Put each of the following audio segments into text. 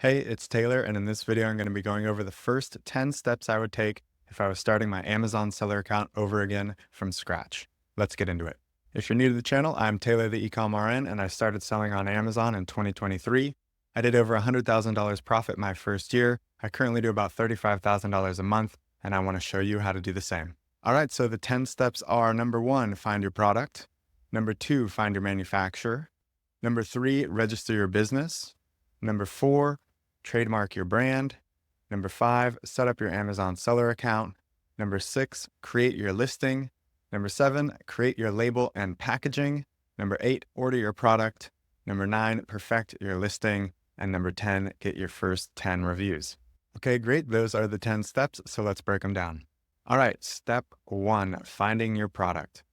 Hey, it's Taylor, and in this video, I'm going to be going over the first 10 steps I would take if I was starting my Amazon seller account over again from scratch. Let's get into it. If you're new to the channel, I'm Taylor the Ecom RN, and I started selling on Amazon in 2023. I did over $100,000 profit my first year. I currently do about $35,000 a month, and I want to show you how to do the same. All right, so the 10 steps are: number 1, find your product. Number 2, find your manufacturer. Number 3, register your business. Number 4, trademark your brand. Number 5, set up your Amazon seller account. Number 6, create your listing. Number 7, create your label and packaging. Number 8, order your product. Number 9, perfect your listing. And number 10, get your first 10 reviews. Okay, great. Those are the 10 steps. So let's break them down. All right, step 1, finding your product.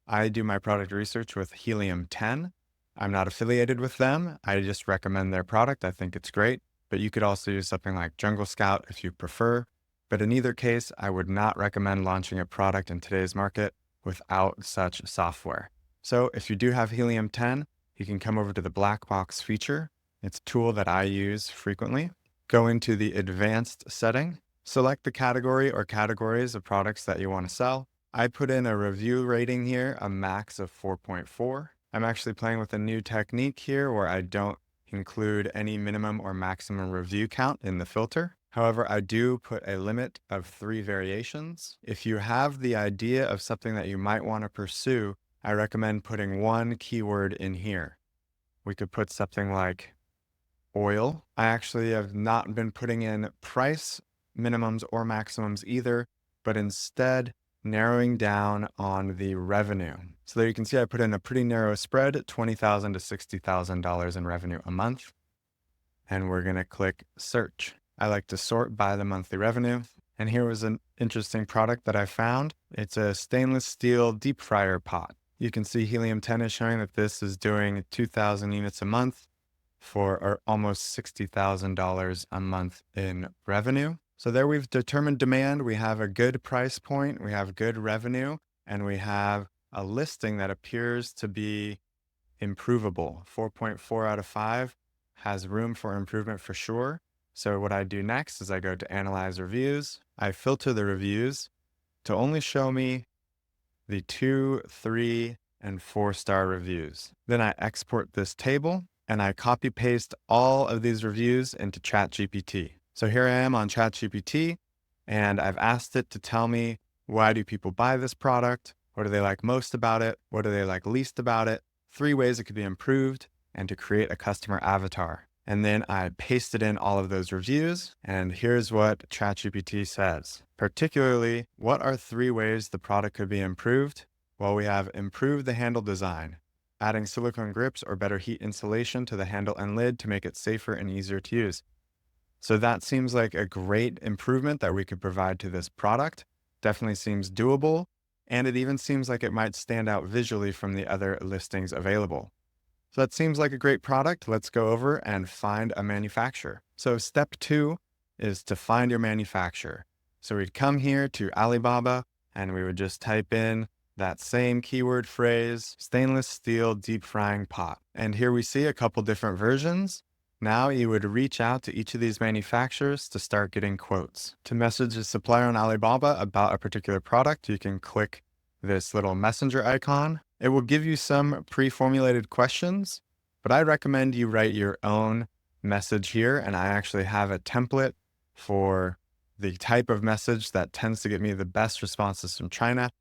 I do my product research with Helium 10. I'm not affiliated with them. I just recommend their product. I think it's great. But you could also use something like Jungle Scout if you prefer. But in either case, I would not recommend launching a product in today's market without such software. So if you do have Helium 10, you can come over to the black box feature. It's a tool that I use frequently. Go into the advanced setting, select the category or categories of products that you want to sell. I put in a review rating here, a max of 4.4. I'm actually playing with a new technique here where I don't include any minimum or maximum review count in the filter. However, I do put a limit of 3 variations. If you have the idea of something that you might want to pursue, I recommend putting one keyword in here. We could put something like oil. I actually have not been putting in price minimums or maximums either, but instead narrowing down on the revenue. So there you can see I put in a pretty narrow spread, $20,000 to $60,000 in revenue a month. And we're going to click search. I like to sort by the monthly revenue. And here was an interesting product that I found. It's a stainless steel deep fryer pot. You can see Helium 10 is showing that this is doing 2,000 units a month for almost $60,000 a month in revenue. So there we've determined demand. We have a good price point, we have good revenue, and we have a listing that appears to be improvable. 4.4 out of 5 has room for improvement for sure. So what I do next is I go to Analyze Reviews. I filter the reviews to only show me the 2, 3, and 4-star reviews. Then I export this table and I copy paste all of these reviews into ChatGPT. So here I am on ChatGPT, and I've asked it to tell me, why do people buy this product? What do they like most about it? What do they like least about it? 3 ways it could be improved, and to create a customer avatar. And then I pasted in all of those reviews, and here's what ChatGPT says. Particularly, what are 3 ways the product could be improved? Well, we have improved the handle design, adding silicone grips or better heat insulation to the handle and lid to make it safer and easier to use. So that seems like a great improvement that we could provide to this product. Definitely seems doable. And it even seems like it might stand out visually from the other listings available. So that seems like a great product. Let's go over and find a manufacturer. So step 2 is to find your manufacturer. So we'd come here to Alibaba and we would just type in that same keyword phrase, stainless steel deep frying pot. And here we see a couple different versions. Now you would reach out to each of these manufacturers to start getting quotes. To message a supplier on Alibaba about a particular product, you can click this little messenger icon. It will give you some pre-formulated questions, but I recommend you write your own message here. And I actually have a template for the type of message that tends to get me the best responses from China.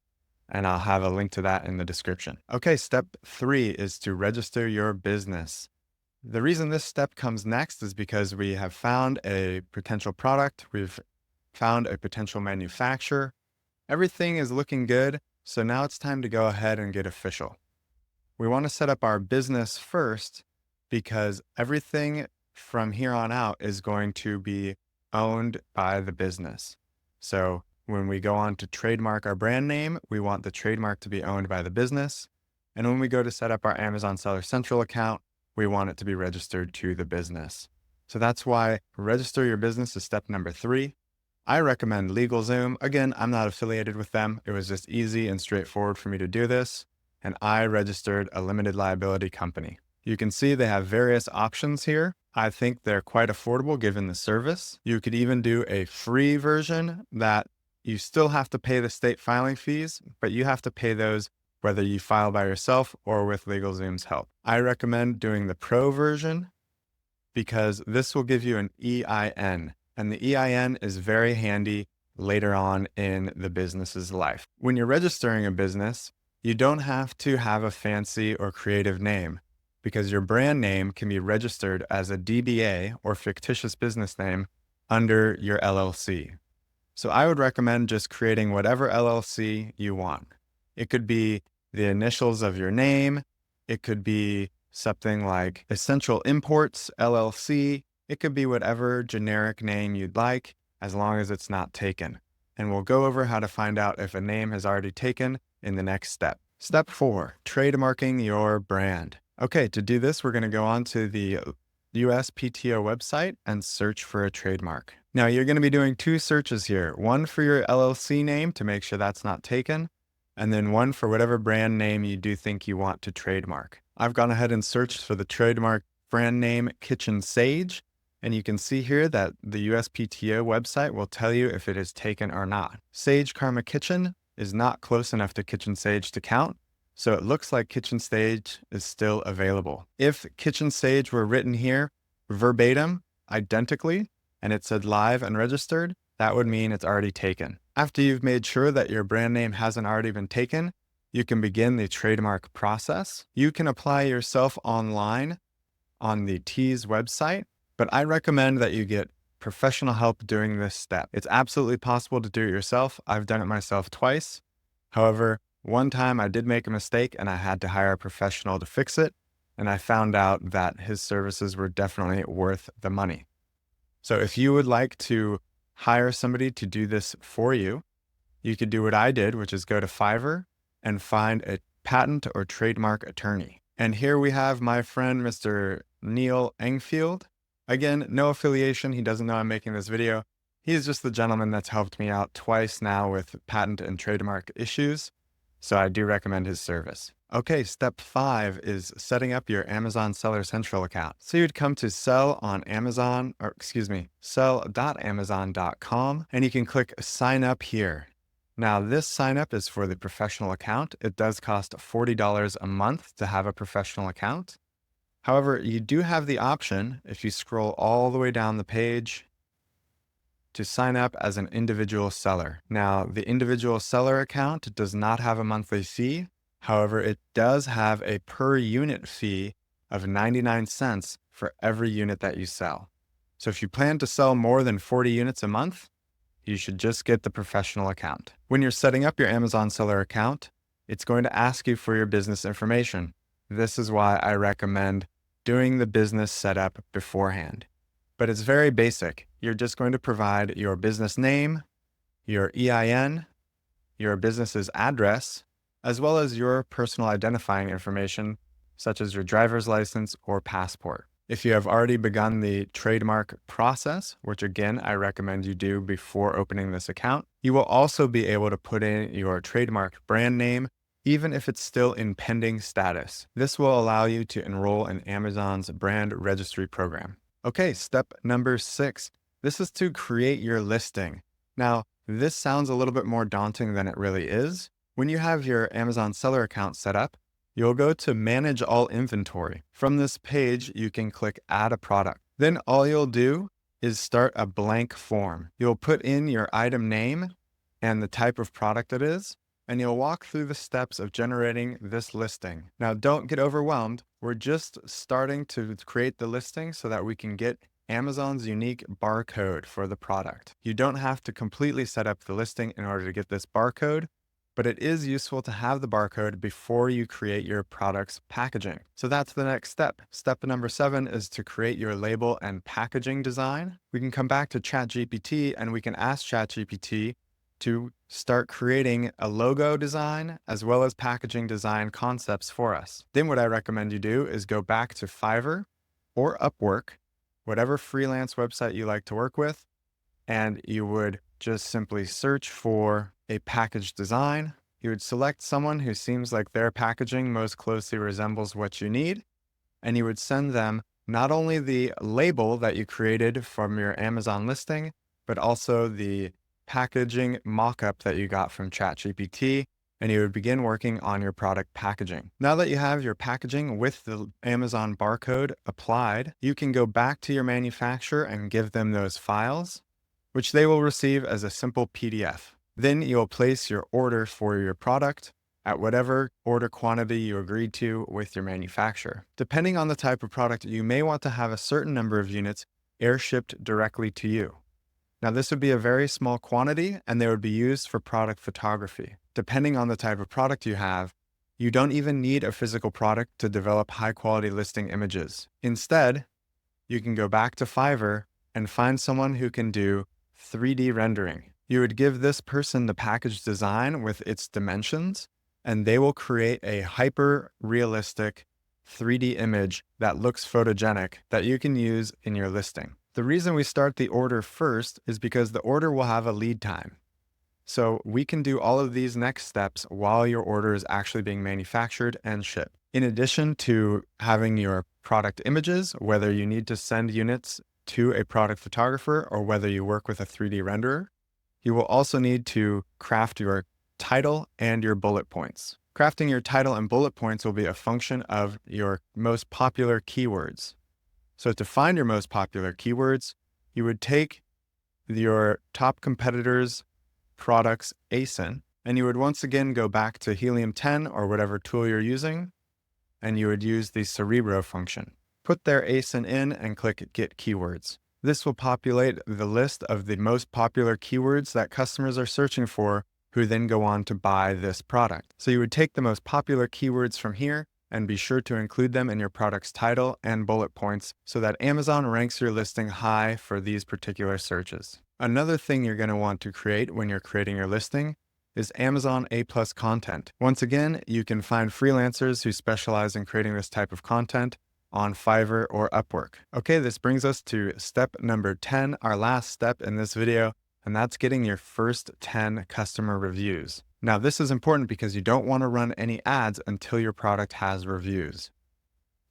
And I'll have a link to that in the description. Okay, step 3 is to register your business. The reason this step comes next is because we have found a potential product, we've found a potential manufacturer. Everything is looking good, so now it's time to go ahead and get official. We want to set up our business first because everything from here on out is going to be owned by the business. So when we go on to trademark our brand name, we want the trademark to be owned by the business. And when we go to set up our Amazon Seller Central account, we want it to be registered to the business. So that's why register your business is step number 3. I recommend LegalZoom. Again, I'm not affiliated with them. It was just easy and straightforward for me to do this. And I registered a limited liability company. You can see they have various options here. I think they're quite affordable given the service. You could even do a free version that you still have to pay the state filing fees, but you have to pay those whether you file by yourself or with LegalZoom's help. I recommend doing the pro version because this will give you an EIN, and the EIN is very handy later on in the business's life. When you're registering a business, you don't have to have a fancy or creative name because your brand name can be registered as a DBA or fictitious business name under your LLC. So I would recommend just creating whatever LLC you want. It could be the initials of your name. It could be something like Essential Imports LLC. It could be whatever generic name you'd like, as long as it's not taken. And we'll go over how to find out if a name has already taken in the next step. Step 4, trademarking your brand. Okay, to do this, we're going to go on to the USPTO website and search for a trademark. Now, you're going to be doing 2 searches here, one for your LLC name to make sure that's not taken, and then one for whatever brand name you do think you want to trademark. I've gone ahead and searched for the trademark brand name Kitchen Sage, and you can see here that the USPTO website will tell you if it is taken or not. Sage Karma Kitchen is not close enough to Kitchen Sage to count, so it looks like Kitchen Sage is still available. If Kitchen Sage were written here verbatim, identically, and it said live and registered, that would mean it's already taken. After you've made sure that your brand name hasn't already been taken, you can begin the trademark process. You can apply yourself online on the Tease website, but I recommend that you get professional help during this step. It's absolutely possible to do it yourself. I've done it myself twice. However, one time I did make a mistake and I had to hire a professional to fix it, and I found out that his services were definitely worth the money. So if you would like to hire somebody to do this for you, you could do what I did, which is go to Fiverr and find a patent or trademark attorney. And here we have my friend, Mr. Neil Engfield. Again, no affiliation. He doesn't know I'm making this video. He is just the gentleman that's helped me out twice now with patent and trademark issues. So I do recommend his service. Okay, step 5 is setting up your Amazon Seller Central account. So you'd come to sell.amazon.com, and you can click sign up here. Now this sign up is for the professional account. It does cost $40 a month to have a professional account. However, you do have the option, if you scroll all the way down the page, to sign up as an individual seller. Now, the individual seller account does not have a monthly fee. However, it does have a per unit fee of 99 cents for every unit that you sell. So if you plan to sell more than 40 units a month, you should just get the professional account. When you're setting up your Amazon seller account, it's going to ask you for your business information. This is why I recommend doing the business setup beforehand. But it's very basic. You're just going to provide your business name, your EIN, your business's address, as well as your personal identifying information, such as your driver's license or passport. If you have already begun the trademark process, which again, I recommend you do before opening this account, you will also be able to put in your trademark brand name, even if it's still in pending status. This will allow you to enroll in Amazon's brand registry program. Okay, step number 6. This is to create your listing. Now, this sounds a little bit more daunting than it really is. When you have your Amazon seller account set up, you'll go to Manage All Inventory. From this page, you can click Add a Product. Then all you'll do is start a blank form. You'll put in your item name and the type of product it is, and you'll walk through the steps of generating this listing. Now, don't get overwhelmed. We're just starting to create the listing so that we can get Amazon's unique barcode for the product. You don't have to completely set up the listing in order to get this barcode, but it is useful to have the barcode before you create your product's packaging. So that's the next step. Step number 7 is to create your label and packaging design. We can come back to ChatGPT and we can ask ChatGPT to start creating a logo design as well as packaging design concepts for us. Then what I recommend you do is go back to Fiverr or Upwork, whatever freelance website you like to work with, and you would just simply search for a package design. You would select someone who seems like their packaging most closely resembles what you need, and you would send them not only the label that you created from your Amazon listing, but also the packaging mock-up that you got from ChatGPT, and you would begin working on your product packaging. Now that you have your packaging with the Amazon barcode applied, you can go back to your manufacturer and give them those files, which they will receive as a simple PDF. Then you'll place your order for your product at whatever order quantity you agreed to with your manufacturer. Depending on the type of product, you may want to have a certain number of units air-shipped directly to you. Now, this would be a very small quantity, and they would be used for product photography. Depending on the type of product you have, you don't even need a physical product to develop high-quality listing images. Instead, you can go back to Fiverr and find someone who can do 3D rendering. You would give this person the package design with its dimensions, and they will create a hyper-realistic 3D image that looks photogenic that you can use in your listing. The reason we start the order first is because the order will have a lead time. So we can do all of these next steps while your order is actually being manufactured and shipped. In addition to having your product images, whether you need to send units to a product photographer or whether you work with a 3D renderer, you will also need to craft your title and your bullet points. Crafting your title and bullet points will be a function of your most popular keywords. So to find your most popular keywords, you would take your top competitors' products ASIN, and you would once again go back to Helium 10 or whatever tool you're using, and you would use the Cerebro function. Put their ASIN in and click Get Keywords. This will populate the list of the most popular keywords that customers are searching for, who then go on to buy this product. So you would take the most popular keywords from here and be sure to include them in your product's title and bullet points so that Amazon ranks your listing high for these particular searches. Another thing you're going to want to create when you're creating your listing is Amazon A+ content. Once again, you can find freelancers who specialize in creating this type of content on Fiverr or Upwork. Okay, this brings us to step number 10, our last step in this video, and that's getting your first 10 customer reviews. Now, this is important because you don't want to run any ads until your product has reviews.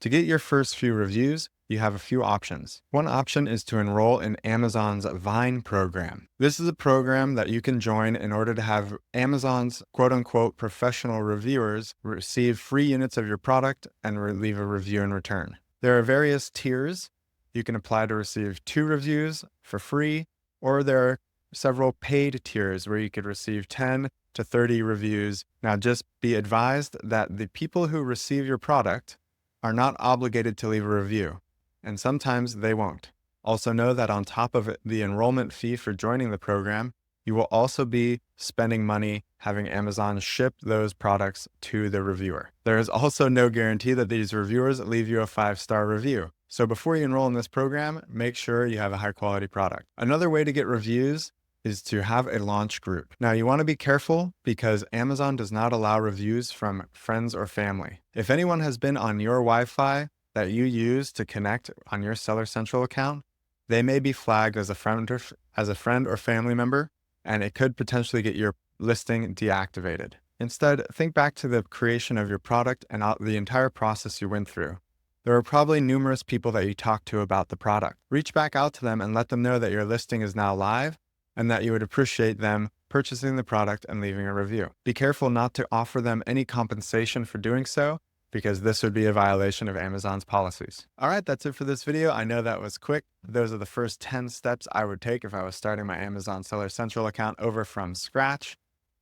To get your first few reviews, you have a few options. One option is to enroll in Amazon's Vine program. This is a program that you can join in order to have Amazon's quote-unquote professional reviewers receive free units of your product and leave a review in return. There are various tiers. You can apply to receive 2 reviews for free, or there are several paid tiers where you could receive 10 to 30 reviews. Now, just be advised that the people who receive your product are not obligated to leave a review, and sometimes they won't. Also know that on top of the enrollment fee for joining the program, you will also be spending money having Amazon ship those products to the reviewer. There is also no guarantee that these reviewers leave you a 5-star review. So before you enroll in this program, make sure you have a high quality product. Another way to get reviews is to have a launch group. Now, you want to be careful because Amazon does not allow reviews from friends or family. If anyone has been on your Wi-Fi that you use to connect on your Seller Central account, they may be flagged as a friend or family member, and it could potentially get your listing deactivated. Instead, think back to the creation of your product and the entire process you went through. There are probably numerous people that you talked to about the product. Reach back out to them and let them know that your listing is now live and that you would appreciate them purchasing the product and leaving a review. Be careful not to offer them any compensation for doing so, because this would be a violation of Amazon's policies. All right, that's it for this video. I know that was quick. Those are the first 10 steps I would take if I was starting my Amazon Seller Central account over from scratch.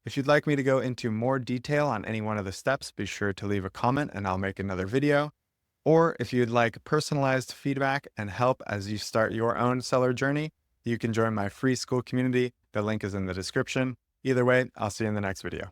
If you'd like me to go into more detail on any one of the steps, be sure to leave a comment and I'll make another video. Or if you'd like personalized feedback and help as you start your own seller journey, you can join my free school community. The link is in the description. Either way, I'll see you in the next video.